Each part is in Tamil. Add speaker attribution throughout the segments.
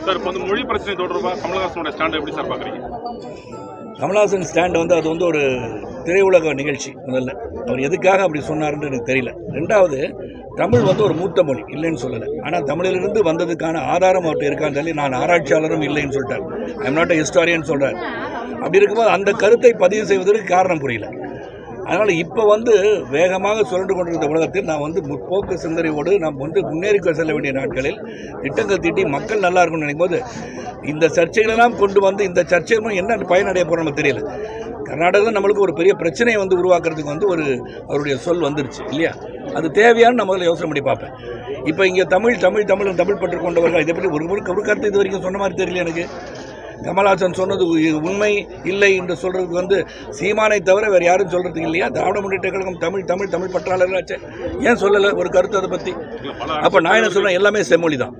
Speaker 1: சார் இப்போ வந்து மொழி பிரச்சனை தொடர்பாக கமலஹாசனோட ஸ்டாண்ட் எப்படி சார் பார்க்குறீங்க?
Speaker 2: கமலஹாசன் ஸ்டாண்ட் வந்து அது வந்து ஒரு திரையுலக நிகழ்ச்சி. முதல்ல அவர் எதுக்காக அப்படி சொன்னார்ன்னு எனக்கு தெரியல. ரெண்டாவது, தமிழ் வந்து ஒரு மூத்த மொழி, இல்லைன்னு சொல்லலை. ஆனால் தமிழிலிருந்து வந்ததுக்கான ஆதாரம் அவர்கிட்ட இருக்கான்னு சொல்லி நான் ஆராய்ச்சியாளரும் இல்லைன்னு சொல்லிட்டார். I am not a historian சொல்கிறார். அப்படி இருக்கும்போது அந்த கருத்தை பதிவு செய்வதற்கு காரணம் புரியல. அதனால் இப்போ வந்து வேகமாக சுழன்று கொண்டிருந்த உலகத்தில் நான் வந்து முற்போக்கு சிந்தனையோடு நாம் வந்து முன்னேறி செல்ல வேண்டிய நாட்களில் திட்டங்கள் தீட்டி மக்கள் நல்லா இருக்கும்னு நினைக்கும் போது இந்த சர்ச்சைகளெல்லாம் கொண்டு வந்து இந்த சர்ச்சைகளும் என்ன பயனடைய போகிறோம் நமக்கு தெரியல. கர்நாடகத்தில் நம்மளுக்கு ஒரு பெரிய பிரச்சனையை வந்து உருவாக்குறதுக்கு வந்து ஒரு அவருடைய சொல் வந்துருச்சு இல்லையா? அது தேவையான நான் முதல்ல யோசனை பண்ணி பார்ப்பேன். இப்போ இங்கே தமிழ் பற்று கொண்டவர்கள் இதை பற்றி ஒரு கருத்து இது வரைக்கும் சொன்ன மாதிரி தெரியல எனக்கு. கமலஹாசன் சொன்னது உண்மை இல்லை என்று சொல்கிறதுக்கு வந்து சீமானை தவிர வேறு யாரும் சொல்கிறதுக்கு இல்லையா? திராவிட முன்னேற்ற கழகம் தமிழ் பற்றாளர்களாச்சே, ஏன் சொல்லலை ஒரு கருத்து அதை பற்றி? அப்போ நான் என்ன சொல்கிறேன், எல்லாமே செம்மொழி தான்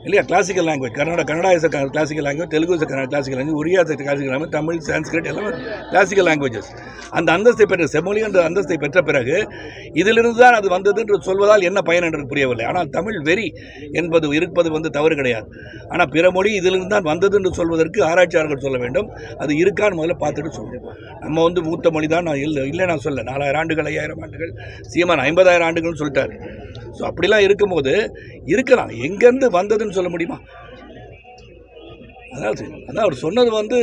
Speaker 2: இல்லையா? Classical language, Kannada is classical language, Telugu is classical language, Oriya classical language, Tamil, Sanskrit எல்லாமே கிளாசிக்கல் லாங்குவேஜஸ். அந்த அந்தஸ்தை பெற்ற செம்மொழி என்ற அந்தஸ்தை பெற்ற பிறகு இதிலிருந்து தான் அது வந்தது என்று சொல்வதால் என்ன பயன் என்று புரியவில்லை. ஆனால் தமிழ் வெறி என்பது இருப்பது வந்து தவறு கிடையாது. ஆனால் பிற மொழி இதிலிருந்து தான் வந்தது என்று சொல்வதற்கு ஆராய்ச்சியாளர்கள் சொல்ல வேண்டும். அது இருக்கான்னு முதல்ல பார்த்துட்டு சொல்லணும். நம்ம வந்து மூத்த மொழி தான் நான் இல்லை நான் சொல்ல 4000 ஆண்டுகள் 5000 ஆண்டுகள், சீமான் 50000 ஆண்டுகள்னு சொல்லிட்டார். ஸோ அப்படிலாம் இருக்கும்போது இருக்கலாம், எங்கேருந்து வந்ததுன்னு சொல்ல முடியுமா? அதான் அவர் சொன்னது வந்து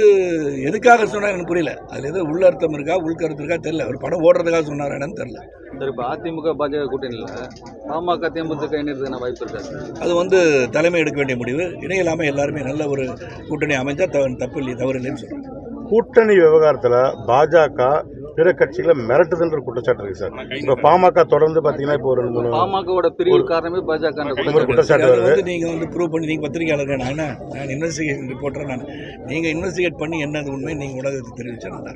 Speaker 2: எதுக்காக சொன்னார் எனக்கு புரியல. அதில் எதோ உள்ளர்த்தம் இருக்கா உள்கருத்து இருக்கா தெரியல. ஒரு படம் ஓடுறதுக்காக சொன்னார் என்னன்னு தெரியல.
Speaker 3: சார், இப்போ அதிமுக பாஜக கூட்டணியில் பாமக தேமுதிக இணையதுக்கான வாய்ப்பு இருக்காது.
Speaker 2: அது வந்து தலைமை எடுக்க வேண்டிய முடிவு. இணையில்லாமல் எல்லாருமே நல்ல ஒரு கூட்டணி அமைஞ்சால் தப்பு இல்லை, தவறு இல்லைன்னு சொல்கிறேன்.
Speaker 4: கூட்டணி விவகாரத்தில் பாஜக பிற கட்சிகளை மிரட்டுதுன்ற குற்றச்சாட்டு இருக்கு சார். இப்போ பாமக தொடர்ந்து பார்த்தீங்கன்னா இப்போ ஒரு 2-3
Speaker 3: பாமகவோட பிரிவு காரணமே பாஜக
Speaker 4: குற்றச்சாட்டு வருது.
Speaker 2: நீங்கள் வந்து ப்ரூவ் பண்ணி நீங்கள் பத்திரிகையாளர்கள் நான் இன்வெஸ்டிகேஷன் ரிப்போர்ட்டர் நீங்கள் இன்வெஸ்டிகேட் பண்ணி என்னது உண்மை நீங்கள் உலகத்துக்கு தெரிவிச்சா நல்லா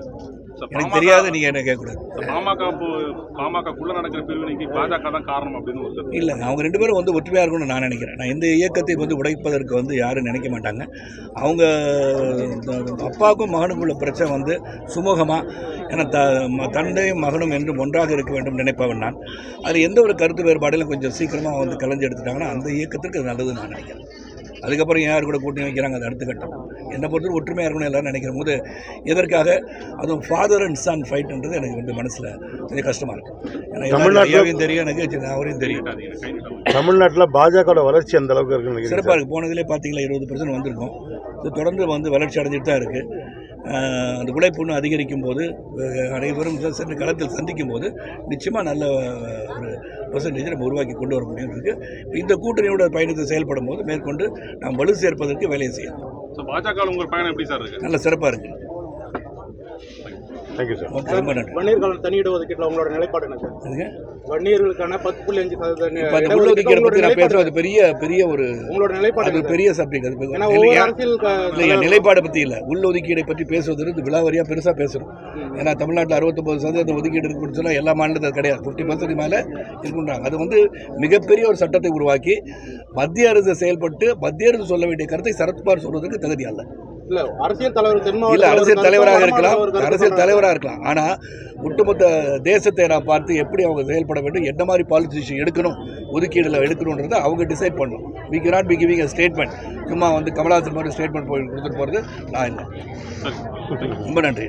Speaker 2: எனக்கு தெரியாது. நீங்கள் என்ன கேட்கக்கூடாது.
Speaker 1: பாமகக்குள்ள நடக்கிற பிரிவினைக்கு பாஜக தான் காரணம் அப்படின்னு
Speaker 2: இல்லை, அவங்க 2 பேரும் வந்து ஒற்றுமையாக இருக்கணும்னு நான் நினைக்கிறேன். நான் எந்த இயக்கத்தை வந்து உடைப்பதற்கு வந்து யாரும் நினைக்க மாட்டாங்க. அவங்க அப்பாவுக்கும் மகனுக்கும் உள்ள பிரச்சனை வந்து சுமூகமாக, ஏன்னா தந்தையும் மகனும் என்றும் ஒன்றாக இருக்க வேண்டும் நினைப்பவன் நான். அதில் எந்த ஒரு கருத்து வேறுபாடிலும் கொஞ்சம் சீக்கிரமாக வந்து கலைஞ்சு எடுத்துட்டாங்கன்னா அந்த இயக்கத்திற்கு அது நல்லதுன்னு நான் நினைக்கிறேன். அதுக்கப்புறம் யார் கூட கூட்டணி வைக்கிறாங்க, அது அடுத்த கட்டம். என்னை பொறுத்தவரை ஒற்றுமையாக இருக்கணும் எல்லாரும் நினைக்கிற போது எதற்காக அதுவும் ஃபாதர் அண்ட் சன் ஃபைட்டுன்றது எனக்கு வந்து மனசில் கொஞ்சம் கஷ்டமாக இருக்கும். ஏன்னா தமிழ்நாட்டையும் தெரியும், எனக்கு அவரையும் தெரியும்.
Speaker 4: தமிழ்நாட்டில் பாஜகவோட வளர்ச்சி அந்த அளவுக்கு இருக்கு,
Speaker 2: சிறப்பாக இருக்குது. போனதிலே பார்த்தீங்களா 20% வந்திருக்கும். இது தொடர்ந்து வந்து வளர்ச்சி அடைஞ்சிட்டு தான் இருக்குது. அந்த உழைப்புன்னு அதிகரிக்கும் போது அனைவரும் சென்று களத்தில் சந்திக்கும் போது நிச்சயமாக நல்ல ஒரு பெர்சன்டேஜ் நம்ம உருவாக்கி கொண்டு வர முடியும் இருக்குது. இந்த கூட்டணியோட பயணத்தை செயல்படும் போது மேற்கொண்டு நாம் வலு சேர்ப்பதற்கு வேலையை செய்யணும்.
Speaker 1: பாஜக உங்கள் பயணம் எப்படி சார் இருக்குது?
Speaker 2: நல்ல சிறப்பாக இருக்குது.
Speaker 4: Thank you sir.
Speaker 2: ரொம்ப நன்றி.
Speaker 5: வன்னியர்கள் தனி இடஒதுக்கீட்டில் உங்களோட நிலைப்பாடு என்ன சார்? வன்னியர்களுக்கான 10.5%
Speaker 2: உள்ளொதுக்கீடு பற்றி நான் பேசுகிறேன். அது பெரிய ஒரு
Speaker 5: உங்களோட நிலைப்பாடு,
Speaker 2: அது பெரிய சப்ஜெக்ட். அது
Speaker 5: இல்லையா
Speaker 2: நிலைப்பாடை பற்றி இல்லை, உள்ளொதுக்கீடை பற்றி பேசுவதற்கு விலாவரியாக பெருசாக பேசுகிறோம். ஏன்னா தமிழ்நாட்டில் 69% ஒதுக்கீடு இருக்குன்னு சொன்னால் எல்லா மாநிலத்தில் கிடையாது, 50% மேலே இருக்குன்றாங்க. அது வந்து மிகப்பெரிய ஒரு சட்டத்தை உருவாக்கி மத்திய அரசு செயல்பட்டு மத்திய அரசு சொல்ல வேண்டிய கருத்தை சரத்பவார் சொல்வதற்கு தகுதி அல்ல.
Speaker 5: அரசியல்
Speaker 2: தலைவராக இருக்கலாம். ஆனால் ஒட்டுமொத்த தேசத்தை நான் பார்த்து எப்படி அவங்க செயல்பட வேண்டும், என்ன மாதிரி பாலிசி எடுக்கணும், ஒதுக்கீடுல எடுக்கணுன்றதை அவங்க டிசைட் பண்ணணும். We cannot be giving a statement. சும்மா வந்து கமலஹாசன் மாதிரி ஸ்டேட்மெண்ட் கொடுத்துட்டு போகிறது நான் இல்லை. ரொம்ப நன்றி.